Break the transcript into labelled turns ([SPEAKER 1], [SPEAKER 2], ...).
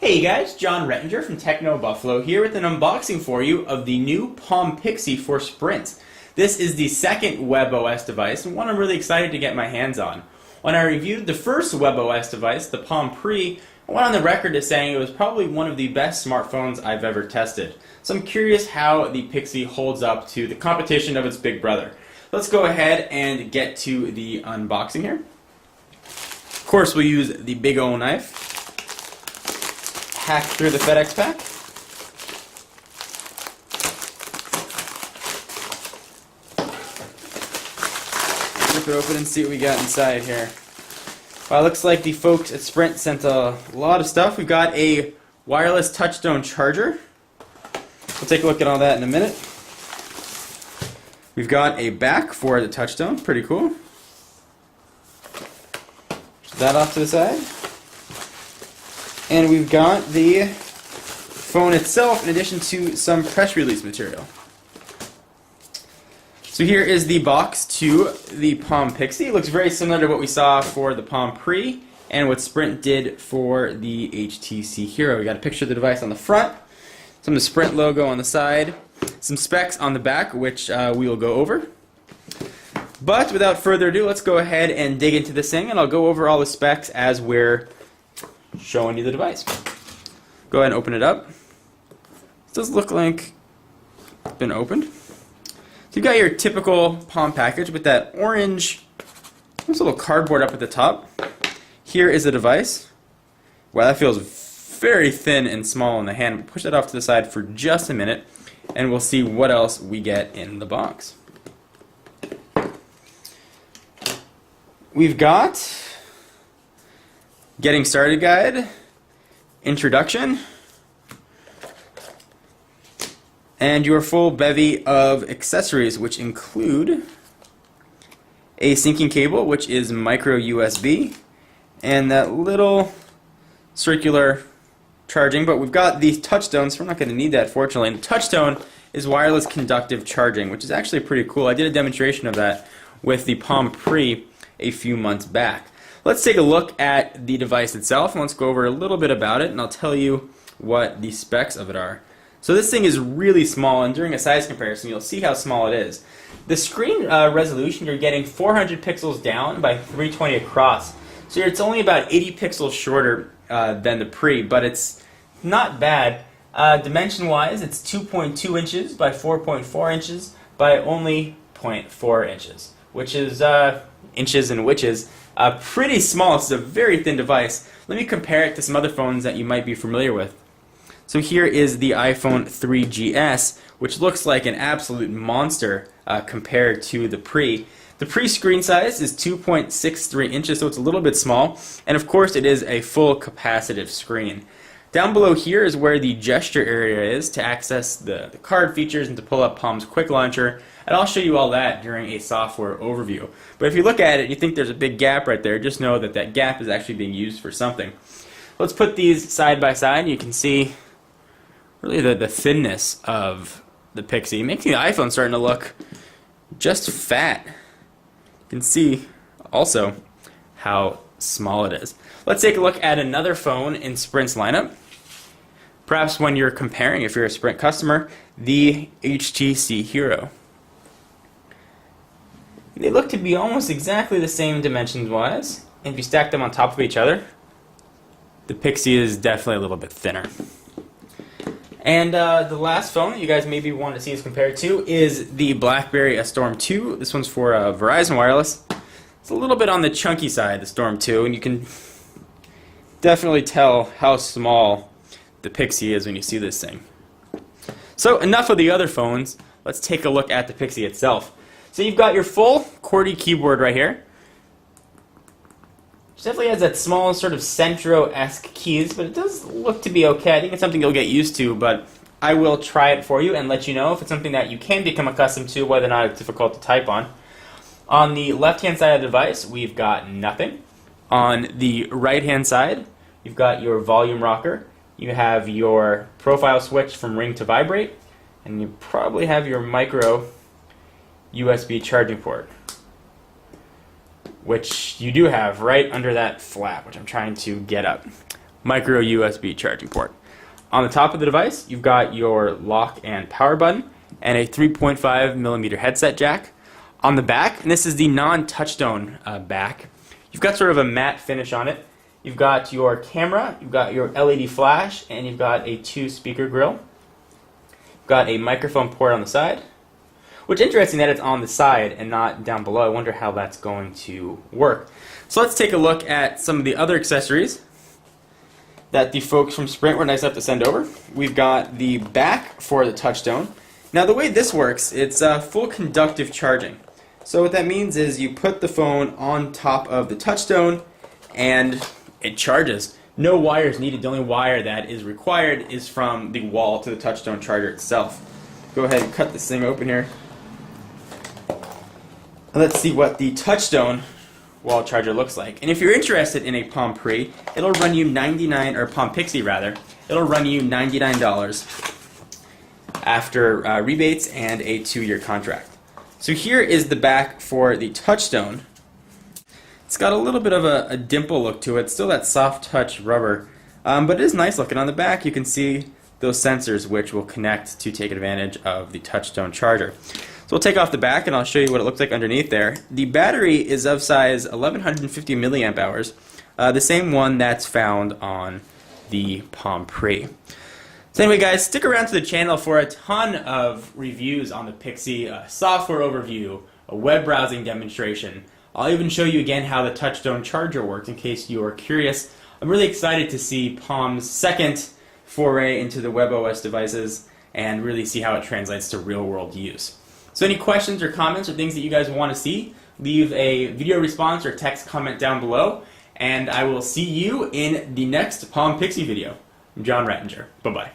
[SPEAKER 1] Hey guys, John Rettinger from Techno Buffalo here with an unboxing for you of the new Palm Pixi for Sprint. This is the second WebOS device and one I'm really excited to get my hands on. When I reviewed the first WebOS device, the Palm Pre, I went on the record as saying it was probably one of the best smartphones I've ever tested. So I'm curious how the Pixi holds up to the competition of its big brother. Let's go ahead and get to the unboxing here. Of course, we'll use the big O knife. Hack through the FedEx pack. Rip it open and see what we got inside here. Well, it looks like the folks at Sprint sent a lot of stuff. We've got a wireless touchstone charger. We'll take a look at all that in a minute. We've got a back for the touchstone. Pretty cool. Put that off to the side. And we've got the phone itself in addition to some press release material. So here is the box to the Palm Pixi. It looks very similar to what we saw for the Palm Pre and what Sprint did for the HTC Hero. We got a picture of the device on the front, some of the Sprint logo on the side, some specs on the back, which we will go over. But without further ado, let's go ahead and dig into this thing, and I'll go over all the specs as we're showing you the device. Go ahead and open it up. It does look like it's been opened. So you've got your typical Palm package with that orange, almost a little cardboard up at the top. Here is the device. Wow, that feels very thin and small in the hand. We'll push that off to the side for just a minute, and we'll see what else we get in the box. We've got Getting Started Guide, Introduction, and your full bevy of accessories, which include a syncing cable, which is micro USB, and that little circular charging. But we've got the touchstone, so we're not going to need that, fortunately. And the touchstone is wireless conductive charging, which is actually pretty cool. I did a demonstration of that with the Palm Pre a few months back. Let's take a look at the device itself, and let's go over a little bit about it, and I'll tell you what the specs of it are. So this thing is really small, and during a size comparison, you'll see how small it is. The screen resolution, you're getting 400 pixels down by 320 across. So it's only about 80 pixels shorter than the Pre, but it's not bad. Dimension-wise, it's 2.2 inches by 4.4 inches by only 0.4 inches, which is inches and witches. Pretty small. It's a very thin device. Let me compare it to some other phones that you might be familiar with. So here is the iPhone 3GS, which looks like an absolute monster compared to the Pre. The Pre screen size is 2.63 inches, so it's a little bit small. And of course, it is a full capacitive screen. Down below here is where the gesture area is to access the card features and to pull up Palm's Quick Launcher. And I'll show you all that during a software overview. But if you look at it and you think there's a big gap right there, just know that that gap is actually being used for something. Let's put these side by side. You can see really the thinness of the Pixi, making the iPhone starting to look just fat. You can see also how small it is. Let's take a look at another phone in Sprint's lineup. Perhaps when you're comparing, if you're a Sprint customer, the HTC Hero. They look to be almost exactly the same dimensions-wise. If you stack them on top of each other, the Pixi is definitely a little bit thinner. And the last phone that you guys maybe want to see us compared to is the BlackBerry Storm 2. This one's for Verizon Wireless. It's a little bit on the chunky side, the Storm 2, and you can definitely tell how small the Pixi is when you see this thing. So enough of the other phones. Let's take a look at the Pixi itself. So you've got your full QWERTY keyboard right here. It definitely has that small sort of Centro-esque keys, but it does look to be okay. I think it's something you'll get used to, but I will try it for you and let you know if it's something that you can become accustomed to, whether or not it's difficult to type on. On the left-hand side of the device, we've got nothing. On the right-hand side, you've got your volume rocker. You have your profile switch from ring to vibrate, and you probably have your micro USB charging port. which you do have right under that flap, which I'm trying to get up. micro USB charging port. On the top of the device, you've got your lock and power button and a 3.5mm headset jack. On the back, and this is the non-touchstone back, you've got sort of a matte finish on it. You've got your camera, you've got your LED flash, and you've got a 2-speaker grill. You've got a microphone port on the side, which is interesting that it's on the side and not down below. I wonder how that's going to work. So let's take a look at some of the other accessories that the folks from Sprint were nice enough to send over. We've got the back for the touchstone. Now the way this works, it's full conductive charging. So what that means is you put the phone on top of the touchstone and it charges. No wires needed. The only wire that is required is from the wall to the touchstone charger itself. Go ahead and cut this thing open here. Let's see what the touchstone wall charger looks like. And if you're interested in a Palm Pre, it'll run you Palm Pixi rather. It'll run you $99 after rebates and a 2-year contract. So here is the back for the touchstone. It's got a little bit of a dimple look to it, still that soft touch rubber, but it is nice looking. On the back you can see those sensors which will connect to take advantage of the touchstone charger. So we'll take off the back and I'll show you what it looks like underneath there. The battery is of size 1150 milliamp hours, the same one that's found on the Palm Pre. So anyway guys, stick around to the channel for a ton of reviews on the Pixi, a software overview, a web browsing demonstration. I'll even show you again how the touchstone charger works in case you are curious. I'm really excited to see Palm's second foray into the WebOS devices and really see how it translates to real-world use. So any questions or comments or things that you guys want to see, leave a video response or text comment down below, and I will see you in the next Palm Pixi video. I'm John Rattinger. Bye-bye.